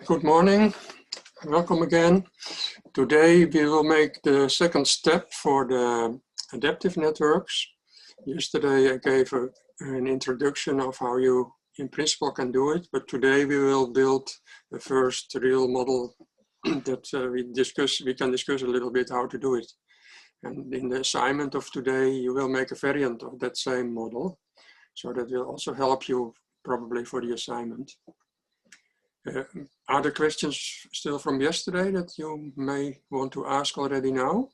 Good morning, welcome again. Today we will make the second step for the adaptive networks. Yesterday I gave an introduction of how you in principle can do it, but today we will build the first real model that we can discuss a little bit how to do it. And in the assignment of today you will make a variant of that same model, so that will also help you probably for the assignment. Are there questions still from yesterday that you may want to ask already now?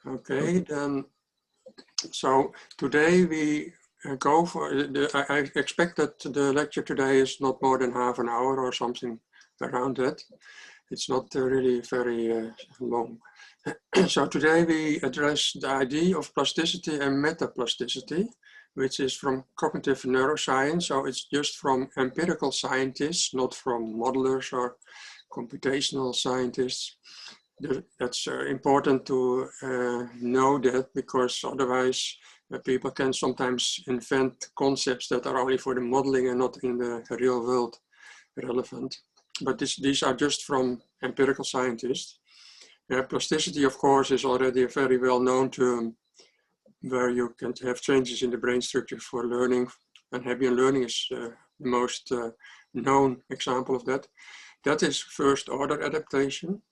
Okay, then, so today we go for, I expect that the lecture today is not more than half an hour or something around that. It's not really very long. So today we address the idea of plasticity and metaplasticity, which is from cognitive neuroscience. So it's just from empirical scientists, not from modelers or computational scientists. That's important to know that, because otherwise people can sometimes invent concepts that are only for the modeling and not in the real world relevant. But these are just from empirical scientists. Plasticity, of course, is already a very well-known term, where you can have changes in the brain structure for learning, and Hebbian learning is the most known example of that. That is first order adaptation.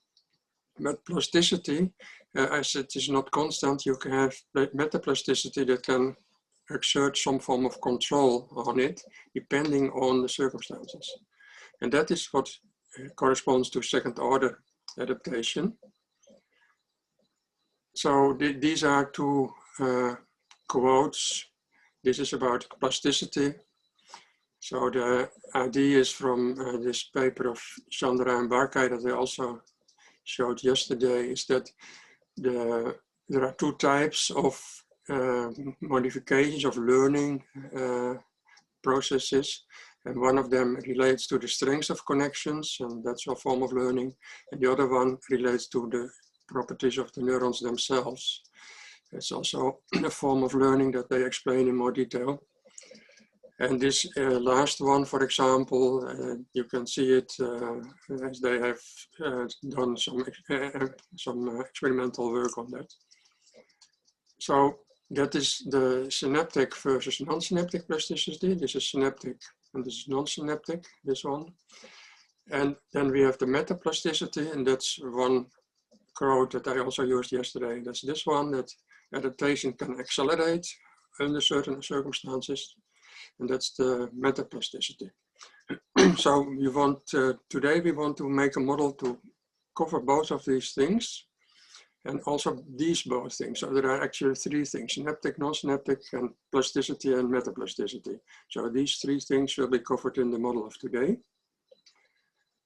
But plasticity, as it is not constant, you can have metaplasticity that can exert some form of control on it, depending on the circumstances. And that is what corresponds to second order adaptation. So these are two quotes. This is about plasticity. So the idea is from this paper of Chandra and Barkai that I also showed yesterday, is that there are two types of modifications of learning processes. And one of them relates to the strength of connections, and that's a form of learning. And the other one relates to the properties of the neurons themselves. It's also a form of learning that they explain in more detail. And this last one, for example, you can see it as they have done some experimental work on that. So that is the synaptic versus non-synaptic plasticity. This is synaptic and this is non-synaptic, this one. And then we have the metaplasticity, and that's one quote that I also used yesterday. That's this one, that adaptation can accelerate under certain circumstances, and that's the metaplasticity. So we want today we want to make a model to cover both of these things, and also these both things. So there are actually three things: synaptic, non-synaptic, and plasticity and metaplasticity. So these three things will be covered in the model of today.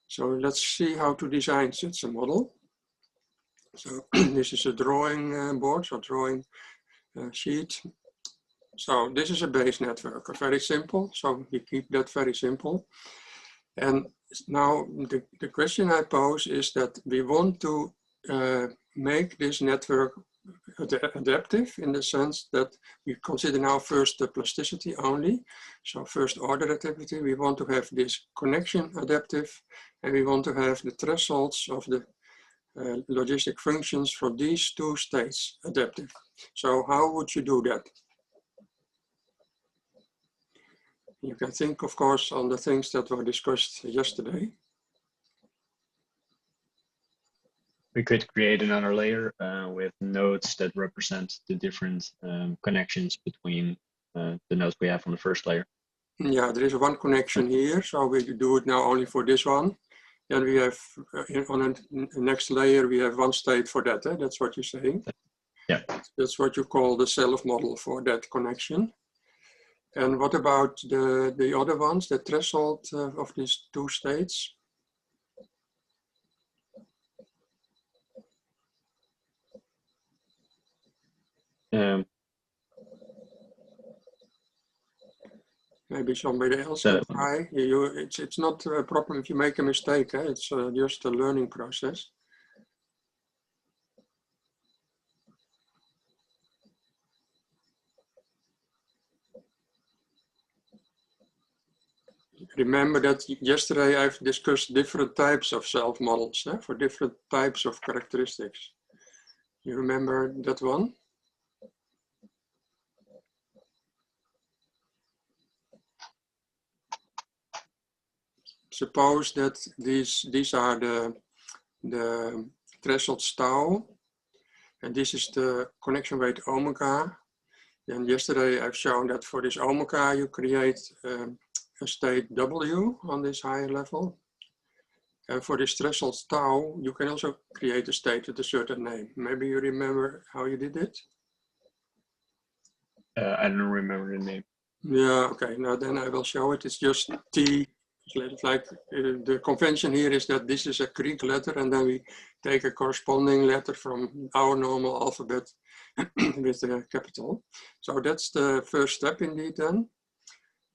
So let's see how to design such a model. So this is a drawing board, so drawing sheet. So this is a base network, very simple. So we keep that very simple. And now the question I pose is that we want to make this network adaptive, in the sense that we consider now first the plasticity only. So first order adaptivity, we want to have this connection adaptive, and we want to have the thresholds of the logistic functions for these two states adaptive. So how would you do that? You can think, of course, on the things that were discussed yesterday. We could create another layer with nodes that represent the different connections between the nodes we have on the first layer. Yeah, there is one connection here, so we do it now only for this one. Then we have, on the next layer, we have one state for that. That's what you're saying? Yeah. That's what you call the self model for that connection. And what about the other ones, the threshold of these two states? Maybe somebody else can try. It's not a problem if you make a mistake. It's just a learning process. remember that yesterday I've discussed different types of self-models for different types of characteristics. You remember that one? Suppose that these are the thresholds tau, and this is the connection weight omega. And yesterday I've shown that for this omega you create a state W on this higher level. And for this threshold tau, you can also create a state with a certain name. Maybe you remember how you did it? I don't remember the name. Yeah, okay. Now then I will show it. It's just T. It's like the convention here is that this is a Greek letter, and then we take a corresponding letter from our normal alphabet with the capital. So that's the first step indeed then.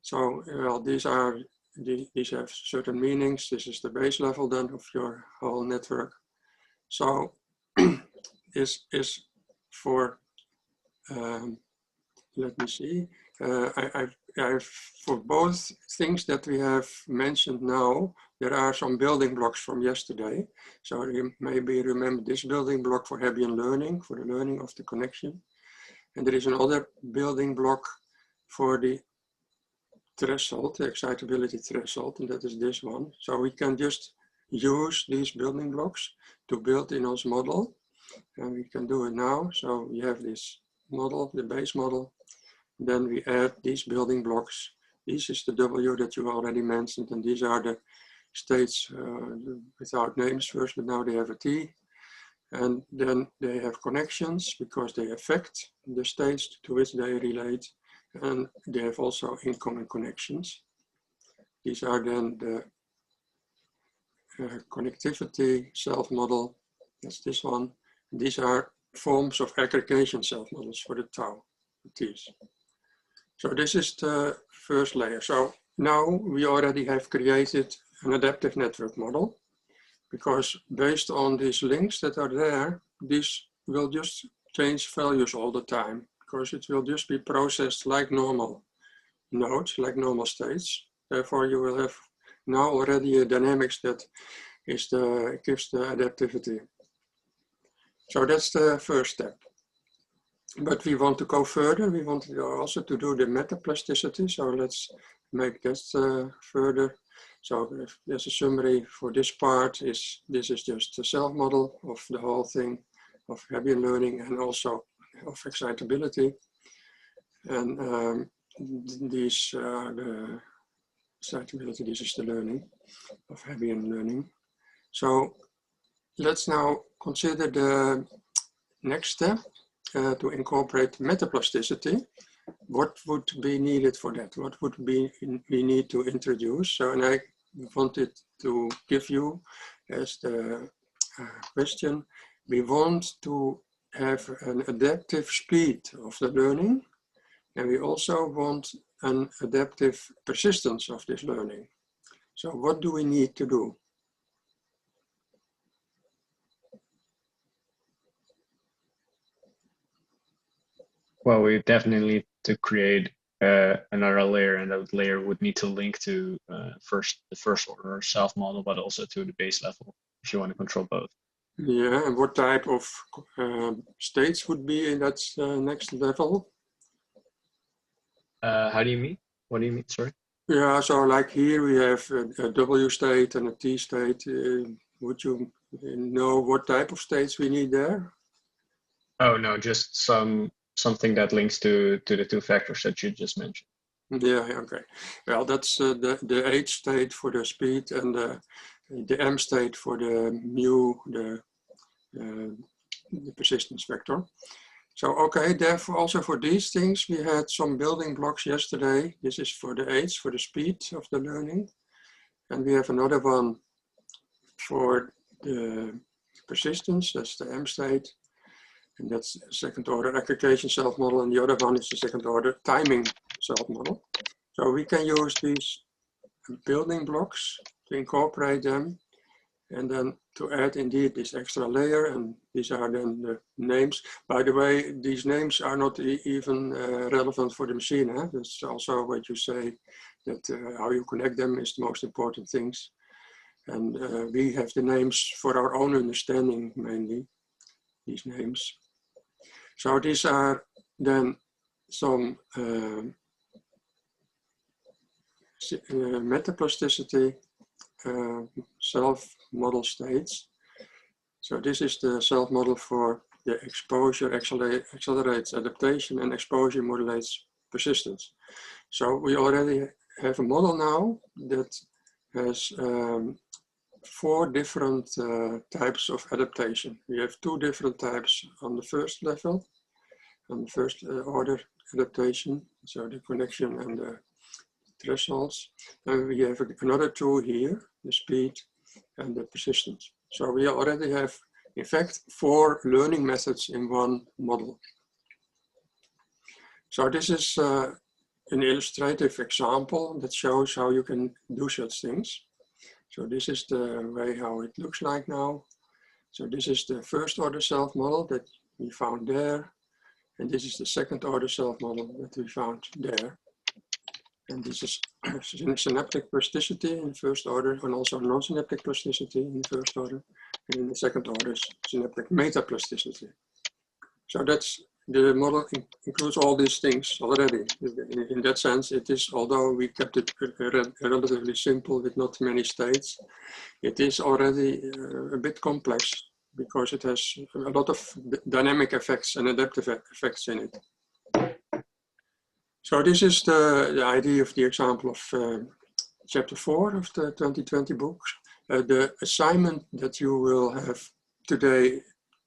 So well, these have certain meanings. This is the base level then of your whole network. So is for let me see. I've for both things that we have mentioned now, there are some building blocks from yesterday. So you maybe remember this building block for Hebbian learning, for the learning of the connection. And there is another building block for the threshold, the excitability threshold, and that is this one. So we can just use these building blocks to build in our model. And we can do it now. So we have this model, the base model. Then we add these building blocks. This is the W that you already mentioned, and these are the states without names first, but now they have a T. And then they have connections because they affect the states to which they relate. And they have also incoming connections. These are then the connectivity self-model. That's this one. These are forms of aggregation self-models for the tau, the T's. So this is the first layer. So now we already have created an adaptive network model, because based on these links that are there, this will just change values all the time, because it will just be processed like normal nodes, like normal states. Therefore, you will have now already a dynamics that is gives the adaptivity. So that's the first step. But we want to go further. We want also to do the metaplasticity. So let's make that further. So there's a summary for this part. This is just the self-model of the whole thing, of Hebbian learning and also of excitability. And these the excitability, this is the learning of Hebbian learning. So let's now consider the next step. To incorporate metaplasticity. What would be needed for that? What would we need to introduce? So, and I wanted to give you as the question, we want to have an adaptive speed of the learning, and we also want an adaptive persistence of this learning. So what do we need to do? Well, we definitely need to create another layer, and that layer would need to link to the first order self-model, but also to the base level if you want to control both. Yeah, and what type of states would be in that next level? How do you mean? What do you mean? Sorry. Yeah, so like here we have a W state and a T state. Would you know what type of states we need there? Oh no, just something that links to the two factors that you just mentioned. Yeah, okay. Well, that's the H state for the speed and the M state for the mu, the persistence vector. So, okay, therefore also for these things, we had some building blocks yesterday. This is for the H, for the speed of the learning. And we have another one for the persistence, that's the M state. And that's second order aggregation self-model, and the other one is the second order timing self-model. So we can use these building blocks to incorporate them, and then to add indeed this extra layer, and these are then the names. By the way, these names are not even relevant for the machine. That's also what you say that how you connect them is the most important things. And we have the names for our own understanding, mainly, these names. So these are then some metaplasticity self-model states. So this is the self-model for the exposure accelerates adaptation and exposure modulates persistence. So we already have a model now that has 4 different types of adaptation. We have 2 different types on the first level, on the first order adaptation, so the connection and the thresholds. And we have another 2 here, the speed and the persistence. So we already have, in fact, 4 learning methods in one model. So this is an illustrative example that shows how you can do such things. So this is the way how it looks like now. So this is the first order self-model that we found there. And this is the second order self-model that we found there. And this is synaptic plasticity in the first order, and also non-synaptic plasticity in the first order. And in the second order is synaptic metaplasticity. So that's the model includes all these things already. In that sense, it is, although we kept it relatively simple with not many states, it is already a bit complex because it has a lot of dynamic effects and adaptive effects in it. So this is the idea of the example of chapter 4 of the 2020 book. The assignment that you will have today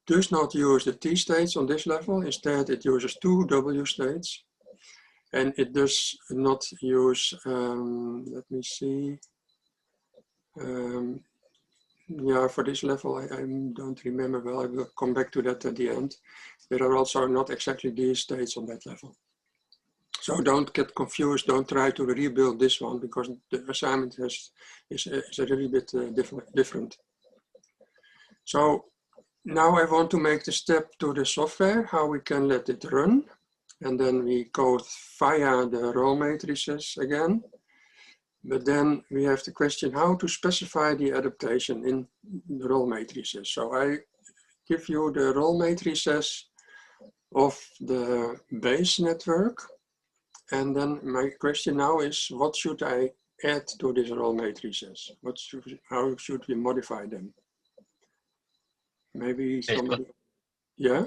does not use the T states on this level. Instead, it uses 2 W states. And it does not use, let me see. Yeah, for this level, I don't remember well. I will come back to that at the end. There are also not exactly these states on that level. So don't get confused. Don't try to rebuild this one because the assignment is a little bit different. So now I want to make the step to the software, how we can let it run. And then we go via the role matrices again. But then we have the question how to specify the adaptation in the role matrices. So I give you the role matrices of the base network. And then my question now is, what should I add to these role matrices? How should we modify them? Maybe somebody, yeah?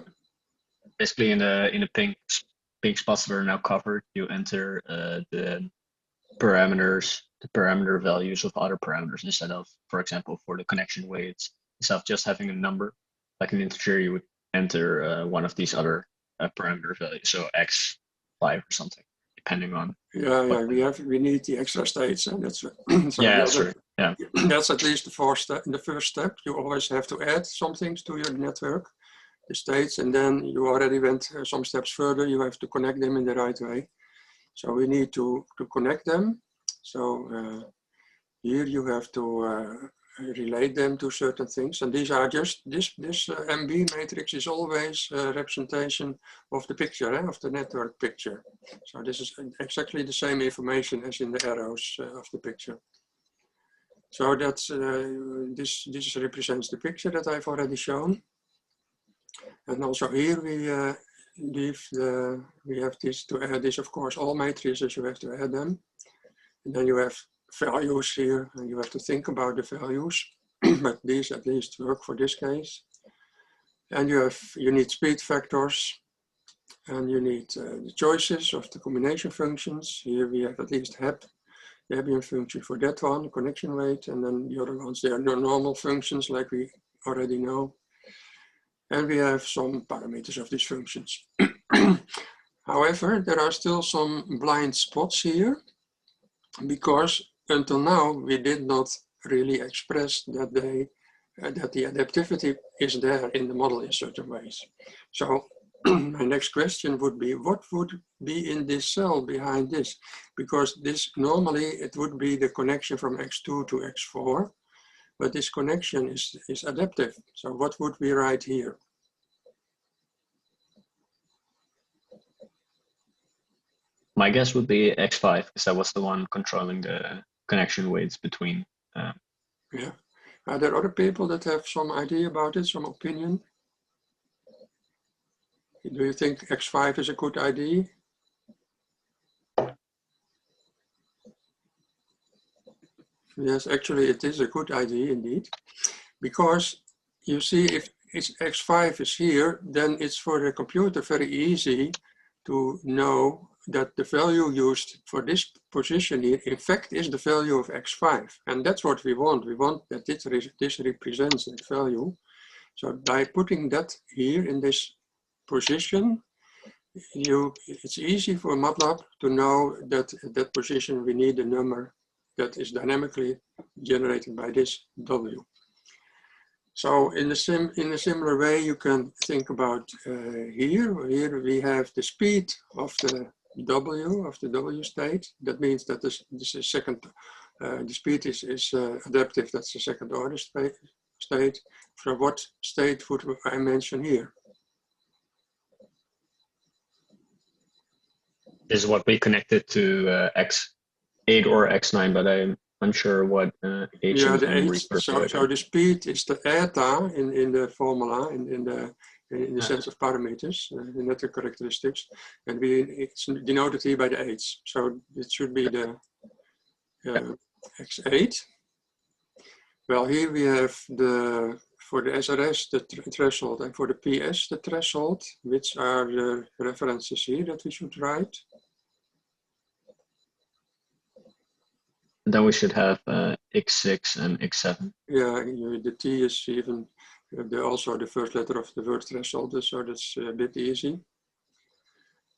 Basically in the pink spots that are now covered, you enter the parameter values of other parameters instead of, for example, for the connection weights, instead of just having a number, like an integer, you would enter one of these other parameter values, so x5 or something, depending on. Yeah, we need the extra states, and that's so yeah, that's true. Yeah, that's at least the first step. You always have to add some things to your network, the states, and then you already went some steps further. You have to connect them in the right way. So we need to connect them. So here you have to relate them to certain things. And these are just, this MB matrix is always a representation of the picture, of the network picture. So this is exactly the same information as in the arrows of the picture. So that's, this represents the picture that I've already shown. And also here we have this to add this, of course, all matrices, you have to add them. And then you have values here, and you have to think about the values, but these at least work for this case. And you need speed factors, and you need the choices of the combination functions. Here we have at least the Hebbian function for that one, connection weight, and then the other ones, they are normal functions like we already know. And we have some parameters of these functions. However, there are still some blind spots here, because until now we did not really express that the adaptivity is there in the model in certain ways. So my next question would be, what would be in this cell behind this? Because this normally it would be the connection from x2 to x4, but this connection is adaptive. So what would we write here? My guess would be X5, because that was the one controlling the connection weights between. Yeah. Are there other people that have some idea about it, some opinion? Do you think X5 is a good idea? Yes, actually it is a good idea indeed, because you see, if it's X5 is here, then it's for the computer very easy to know that the value used for this position here, in fact, is the value of X5. And that's what we want. We want that this represents that value. So by putting that here in this position, it's easy for Matlab to know that at that position we need a number that is dynamically generated by this W. So in a similar way, you can think about here we have the speed of the W state. That means that this is second, the speed is adaptive, that's the second order state. For what state would I mention here? This is what we connected to X8 or X9, but I'm unsure what H yeah, is the being H. referred to. So the speed is the eta in the formula, in the sense of parameters, the network characteristics, and it's denoted here by the H. So it should be the X8. Well, here we have for the SRS the threshold, and for the PS the threshold, which are the references here that we should write. Then we should have X6 and X7. Yeah, the T is even also the first letter of the word threshold, so that's a bit easy.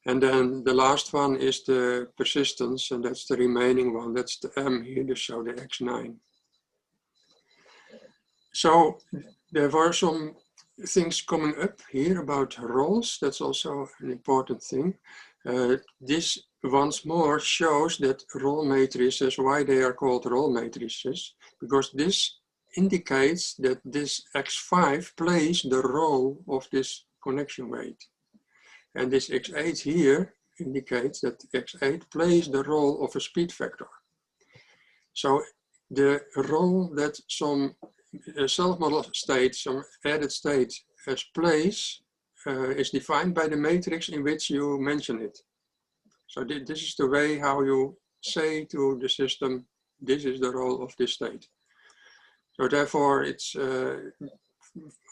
And then the last one is the persistence, and that's the remaining one. That's the M here, so the X9. So there were some things coming up here about roles. That's also an important thing. This once more shows that role matrices, why they are called role matrices, because this indicates that this X5 plays the role of this connection weight. And this X8 here indicates that X8 plays the role of a speed vector. So the role that some self-model state, some added state plays is defined by the matrix in which you mention it. So this is the way how you say to the system, this is the role of this state. So therefore it's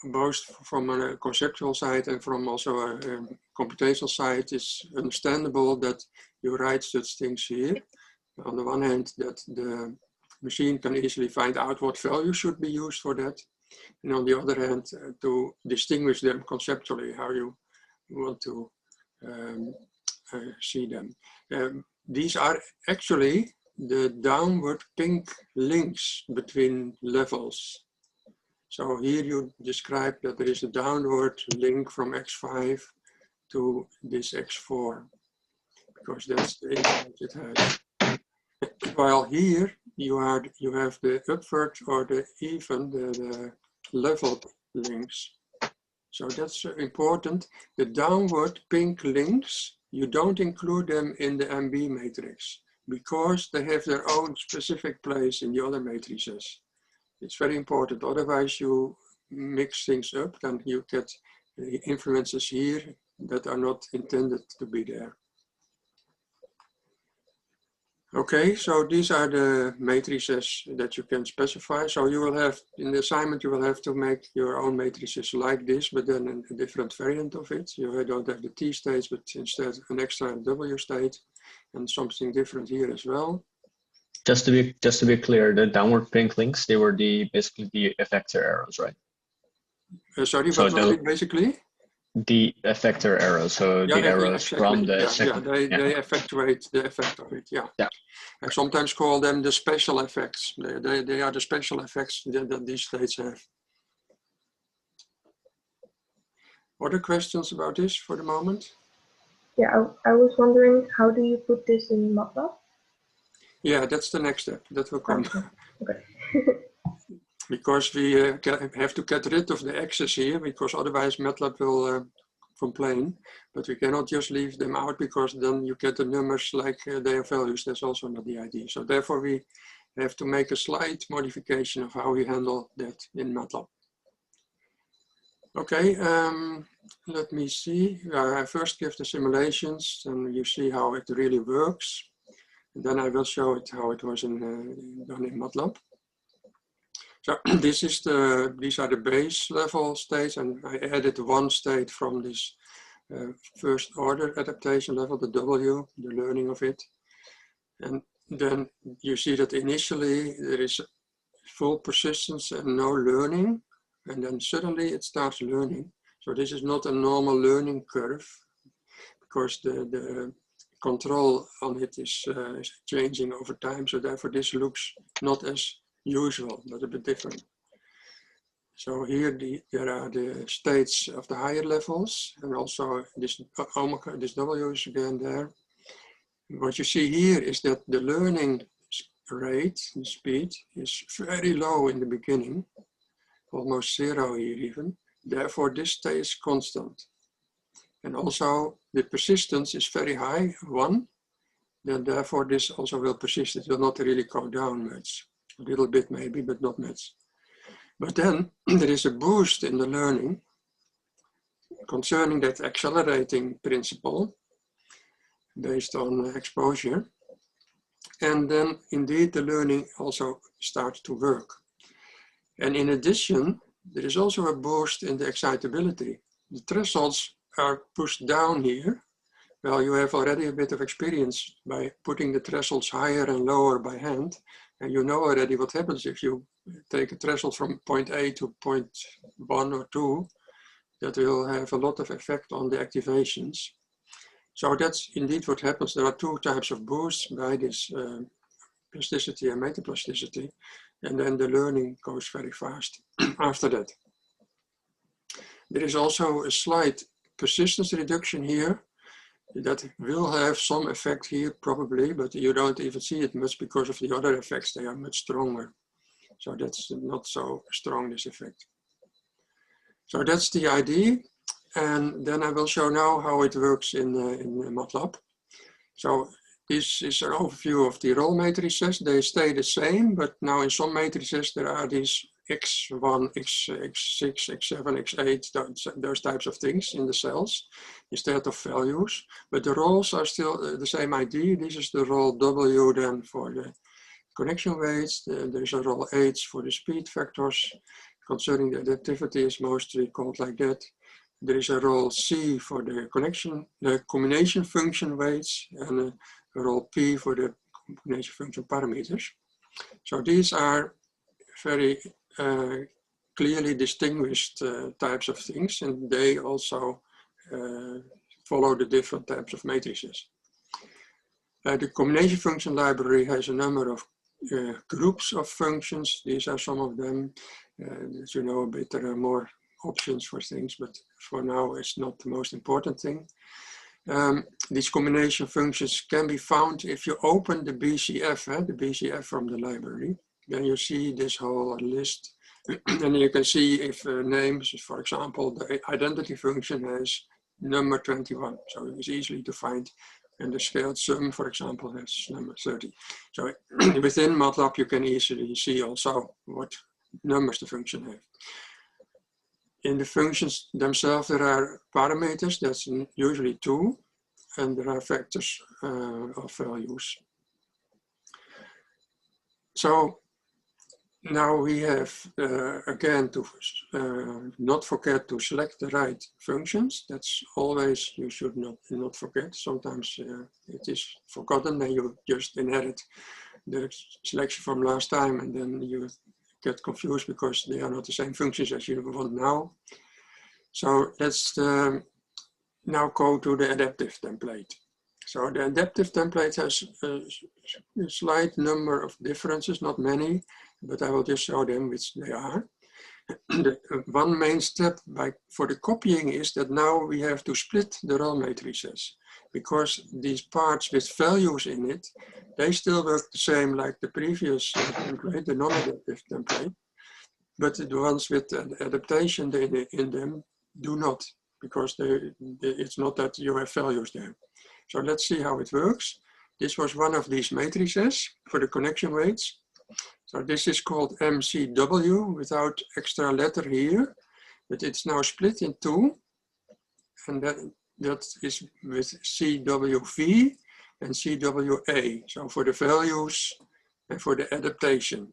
both from a conceptual side and from also a computational side, it's understandable that you write such things here. On the one hand, that the machine can easily find out what value should be used for that. And on the other hand, to distinguish them conceptually, how you want to see them. These are actually the downward pink links between levels. So here you describe that there is a downward link from X5 to this X4, because that's the influence it has. While here you have the upward or the even the level links. So that's important. The downward pink links, you don't include them in the MB matrix because they have their own specific place in the other matrices. It's very important. Otherwise you mix things up, then you get influences here that are not intended to be there. Okay, so these are the matrices that you can specify. So you will have, in the assignment, you will have to make your own matrices like this, but then a different variant of it. You don't have the T states, but instead an extra W state and something different here as well. Just to be clear, the downward pink links, they were basically the effector arrows, right? Sorry, so what was it basically? The effector arrows, so the arrows exactly. From the second. They effectuate the effect of it, yeah. I sometimes call them the special effects. They are the special effects that these states have. Other questions about this for the moment? Yeah, I was wondering, how do you put this in Matlab? Yeah, that's the next step. That will come. Okay. Because we have to get rid of the X's here, because otherwise Matlab will complain, but we cannot just leave them out because then you get the numbers like their values. That's also not the idea. So therefore we have to make a slight modification of how we handle that in Matlab. Okay, let me see. I first give the simulations and you see how it really works. And then I will show it how it was done in Matlab. So these are the base level states, and I added one state from this first order adaptation level, the W, the learning of it. And then you see that initially there is full persistence and no learning. And then suddenly it starts learning. So this is not a normal learning curve because the control on it is changing over time. So therefore this looks not as usual, but a bit different. So here there are the states of the higher levels, and also this omega, this W is again there. What you see here is that the learning rate, the speed, is very low in the beginning. Almost zero here even. Therefore, this stays constant. And also the persistence is very high, 1. Then therefore this also will persist. It will not really go down much. A little bit maybe, but not much. But then there is a boost in the learning concerning that accelerating principle based on exposure. And then indeed the learning also starts to work. And in addition, there is also a boost in the excitability. The thresholds are pushed down here. Well, you have already a bit of experience by putting the thresholds higher and lower by hand. And you know already what happens if you take a threshold from point A to point 1 or 2. That will have a lot of effect on the activations. So that's indeed what happens. There are 2 types of boosts by this plasticity and metaplasticity. And then the learning goes very fast after that. There is also a slight persistence reduction here that will have some effect here probably, but you don't even see it much because of the other effects. They are much stronger. So that's not so strong, this effect. So that's the idea. And then I will show now how it works in Matlab. So this is an overview of the role matrices. They stay the same, but now in some matrices there are these x1, x6, x7, x8, those types of things in the cells instead of values. But the roles are still the same idea. This is the role W then for the connection weights. There is a role H for the speed factors. Concerning the adaptivity is mostly called like that. There is a role C for the combination function weights, and a role P for the combination function parameters. So these are very clearly distinguished types of things, and they also follow the different types of matrices. The combination function library has a number of groups of functions. These are some of them. As you know a bit, there are more options for things, but for now it's not the most important thing. These combination functions can be found if you open the BCF, the BCF from the library. Then you see this whole list, and you can see if names, for example, the identity function has number 21, so it's easily to find. And the scaled sum, for example, has number 30. So within Matlab, you can easily see also what numbers the function have. In the functions themselves, there are parameters, that's usually 2, and there are vectors of values. So now we have, again, to not forget to select the right functions. That's always, you should not forget. Sometimes it is forgotten and you just inherit the selection from last time, and then you get confused because they are not the same functions as you want now. So let's now go to the adaptive template. So the adaptive template has a slight number of differences, not many, but I will just show them which they are. The one main step for the copying is that now we have to split the role matrices, because these parts with values in it, they still work the same like the previous template, the non-adaptive template, but the ones with adaptation in them do not. because it's not that you have values there. So let's see how it works. This was one of these matrices for the connection weights. So this is called MCW without extra letter here, but it's now split in two, and that is with CWV and CWA. So for the values and for the adaptation.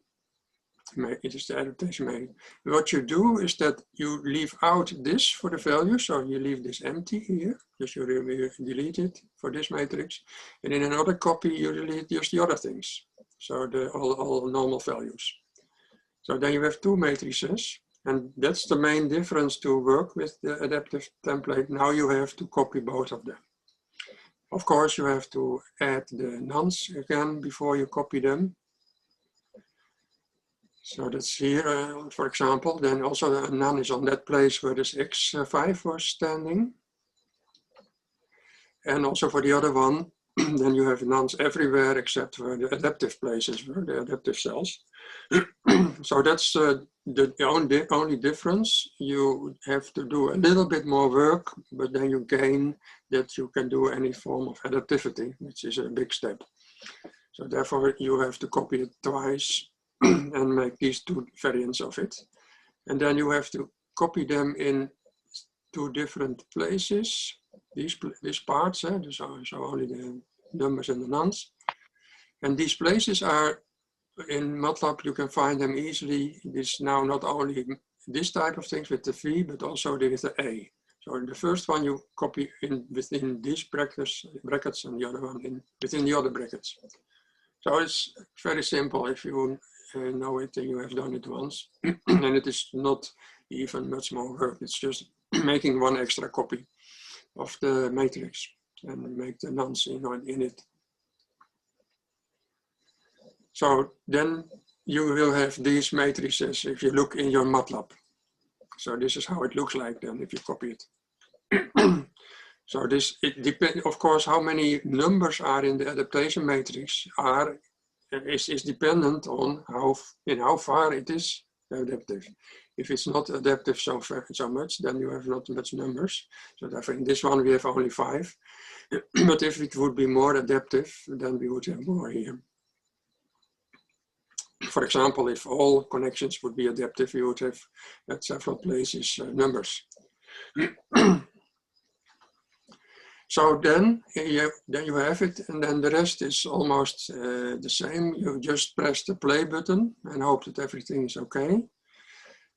It is the adaptation matrix. What you do is that you leave out this for the value, so you leave this empty here, just you delete it for this matrix, and in another copy you delete just the other things, so all normal values. So then you have two matrices, and that's the main difference to work with the adaptive template. Now you have to copy both of them. Of course, you have to add the nonce again before you copy them. So that's here, for example. Then also the none is on that place where this X5 was standing. And also for the other one, then you have nones everywhere except where the adaptive places were, the adaptive cells. So that's the only difference. You have to do a little bit more work, but then you gain that you can do any form of adaptivity, which is a big step. So therefore you have to copy it twice and make these two variants of it. And then you have to copy them in two different places, these parts, so only the numbers and the nonce. And these places are, in Matlab you can find them easily. This now not only this type of things with the V, but also with the A. So the first one you copy in within these brackets and the other one within the other brackets. So it's very simple if you know it and you have done it once. And it is not even much more work. It's just making one extra copy of the matrix and make the nonce in it. So then you will have these matrices if you look in your Matlab. So this is how it looks like then if you copy it. So it depends, of course, how many numbers are in the adaptation matrix is dependent on how far it is adaptive. If it's not adaptive so much, then you have not much numbers. So therefore in this one we have only 5. But if it would be more adaptive, then we would have more here. For example, if all connections would be adaptive, you would have at several places numbers. So then you have it, and then the rest is almost the same. You just press the play button and hope that everything is okay.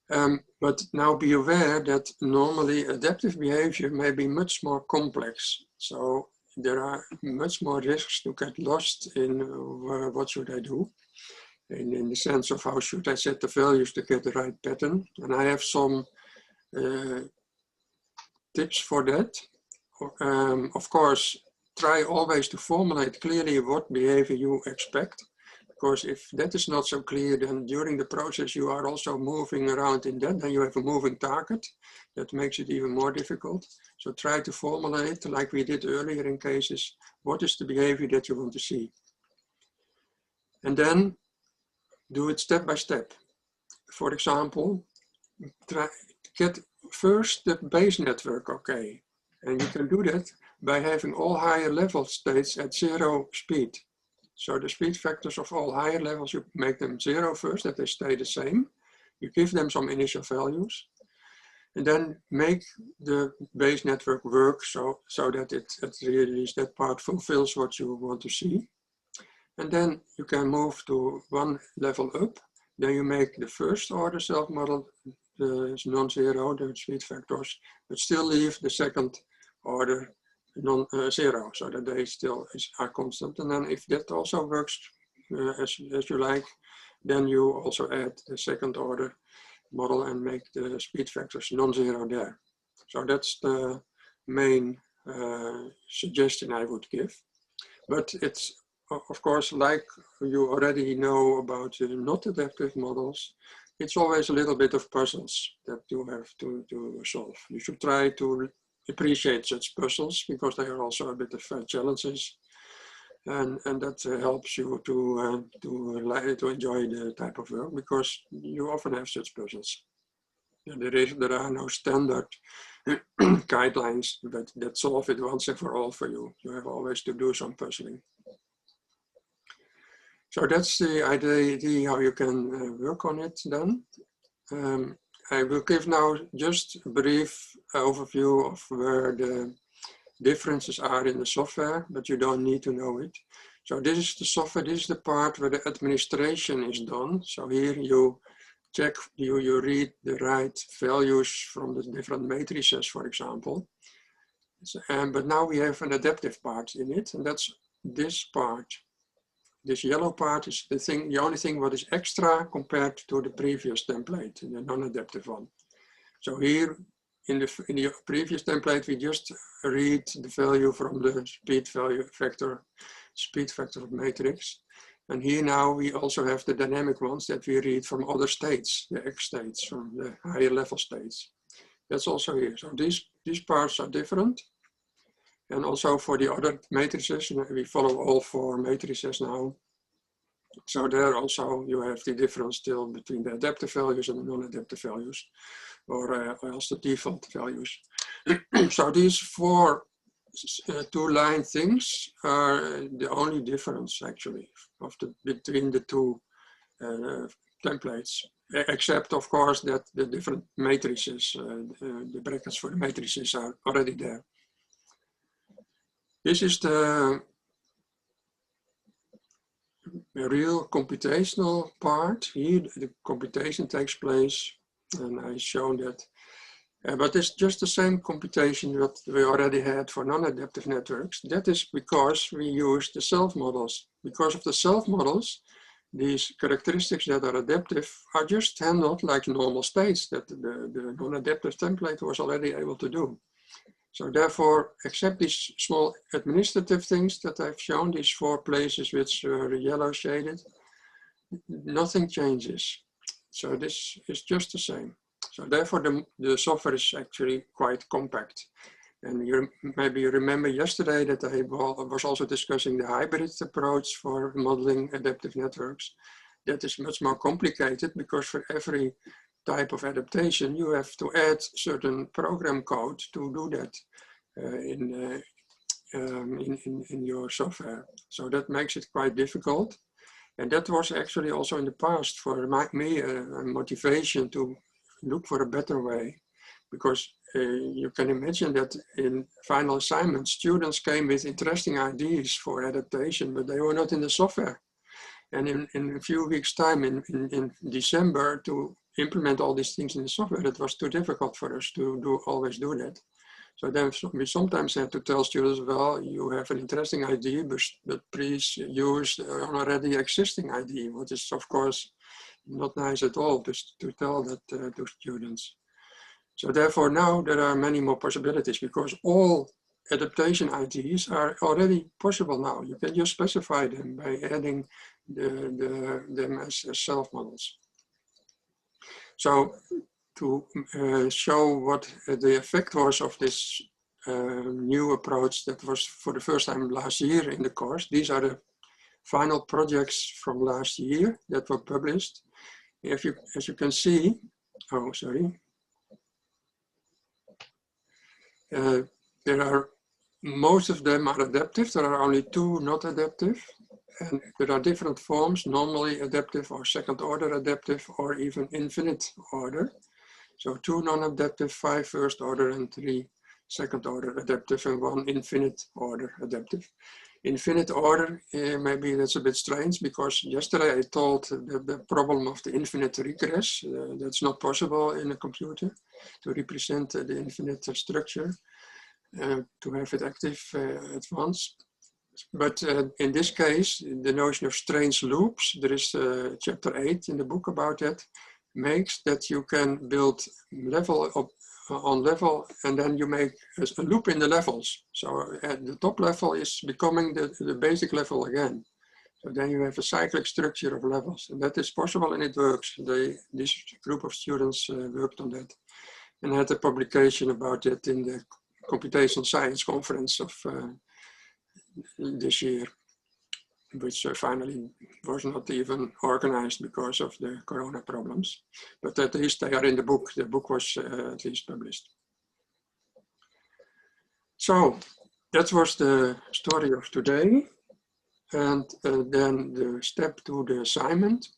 But now be aware that normally adaptive behavior may be much more complex. So there are much more risks to get lost in what should I do, in the sense of how should I set the values to get the right pattern. And I have some tips for that. Of course, try always to formulate clearly what behavior you expect, because if that is not so clear, then during the process you are also moving around in that, then you have a moving target. That makes it even more difficult. So try to formulate, like we did earlier in cases, what is the behavior that you want to see. And then do it step by step. For example, get first the base network okay. And you can do that by having all higher level states at 0 speed. So the speed factors of all higher levels, you make them 0 first, that they stay the same. You give them some initial values. And then make the base network work so that at really that part fulfills what you want to see. And then you can move to one level up. Then you make the first order self-model, the non-zero, the speed factors, but still leave the second order non-zero, so that they still are constant. And then if that also works as you like, then you also add the second order model and make the speed factors non-zero there. So that's the main suggestion I would give. But it's, of course, like you already know about not adaptive models, it's always a little bit of puzzles that you have to solve. You should try to appreciate such puzzles because they are also a bit of challenges, and that helps you to enjoy the type of work, because you often have such puzzles. And there are no standard guidelines that solve it once and for all for you. You have always to do some puzzling. So that's the idea how you can work on it then. I will give now just a brief overview of where the differences are in the software, but you don't need to know it. So this is the software, this is the part where the administration is done. So here you check, you read the right values from the different matrices, for example. But now we have an adaptive part in it, and that's this part. This yellow part is the only thing what is extra compared to the previous template, the non-adaptive one. So here in the previous template, we just read the value from the speed factor of matrix. And here now we also have the dynamic ones that we read from other states, the X states, from the higher level states. That's also here. So these parts are different. And also for the other matrices, we follow all 4 matrices now. So there also you have the difference still between the adaptive values and the non-adaptive values, or else the default values. So these 4 two-line things are the only difference actually between the 2 templates, except of course that the different matrices, the brackets for the matrices are already there. This is the real computational part. Here the computation takes place, and I shown that. But it's just the same computation that we already had for non-adaptive networks. That is because we use the self-models. Because of the self-models, these characteristics that are adaptive are just handled like normal states that the non-adaptive template was already able to do. So therefore, except these small administrative things that I've shown, these 4 places which are yellow shaded, nothing changes. So this is just the same. So therefore, the software is actually quite compact. And maybe you remember yesterday that I was also discussing the hybrid approach for modeling adaptive networks. That is much more complicated because for every type of adaptation, you have to add certain program code to do that in your software. So that makes it quite difficult. And that was actually also in the past for me a motivation to look for a better way, because you can imagine that in final assignments, students came with interesting ideas for adaptation, but they were not in the software. And in a few weeks' time, in December, to implement all these things in the software, it was too difficult for us to always do that. So then we sometimes had to tell students, well, you have an interesting idea, but please use an already existing idea, which is of course not nice at all to tell that to students. So therefore now there are many more possibilities because all adaptation ideas are already possible now. You can just specify them by adding them as self-models. So to show what the effect was of this new approach that was for the first time last year in the course, these are the final projects from last year that were published. As you can see, there are, most of them are adaptive. There are only 2 not adaptive. And there are different forms, normally adaptive or second order adaptive or even infinite order. So 2 non-adaptive, 5 first order and 3 second order adaptive and 1 infinite order adaptive. Infinite order, maybe that's a bit strange because yesterday I told the problem of the infinite regress. That's not possible in a computer to represent the infinite structure, to have it active at once. But in this case, the notion of strange loops, there is chapter 8 in the book about that, makes that you can build level on level and then you make a loop in the levels. So at the top level is becoming the basic level again. So then you have a cyclic structure of levels, and that is possible and it works. This group of students worked on that and had a publication about it in the Computational Science Conference of this year, which finally was not even organized because of the corona problems. But at least they are in the book. The book was at least published. So that was the story of today. And then the step to the assignment.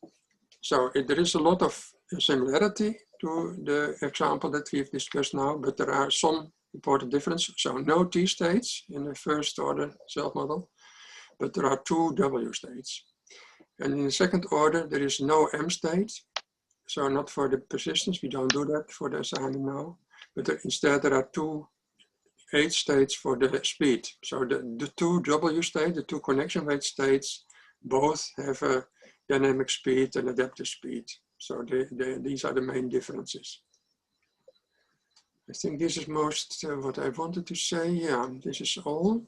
So there is a lot of similarity to the example that we've discussed now, but there are some important differences. So no T states in the first order self-model, but there are 2 W states. And in the second order, there is no M state. So not for the persistence, we don't do that for the assignment now, but instead there are 2 H states for the speed. So the 2 W states, the 2 connection weight states, both have a dynamic speed and adaptive speed. So these are the main differences. I think this is most what I wanted to say. Yeah, this is all.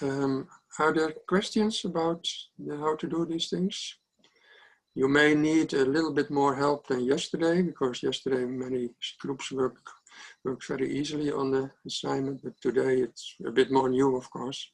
Are there questions about how to do these things? You may need a little bit more help than yesterday, because yesterday many groups worked very easily on the assignment, but today it's a bit more new, of course.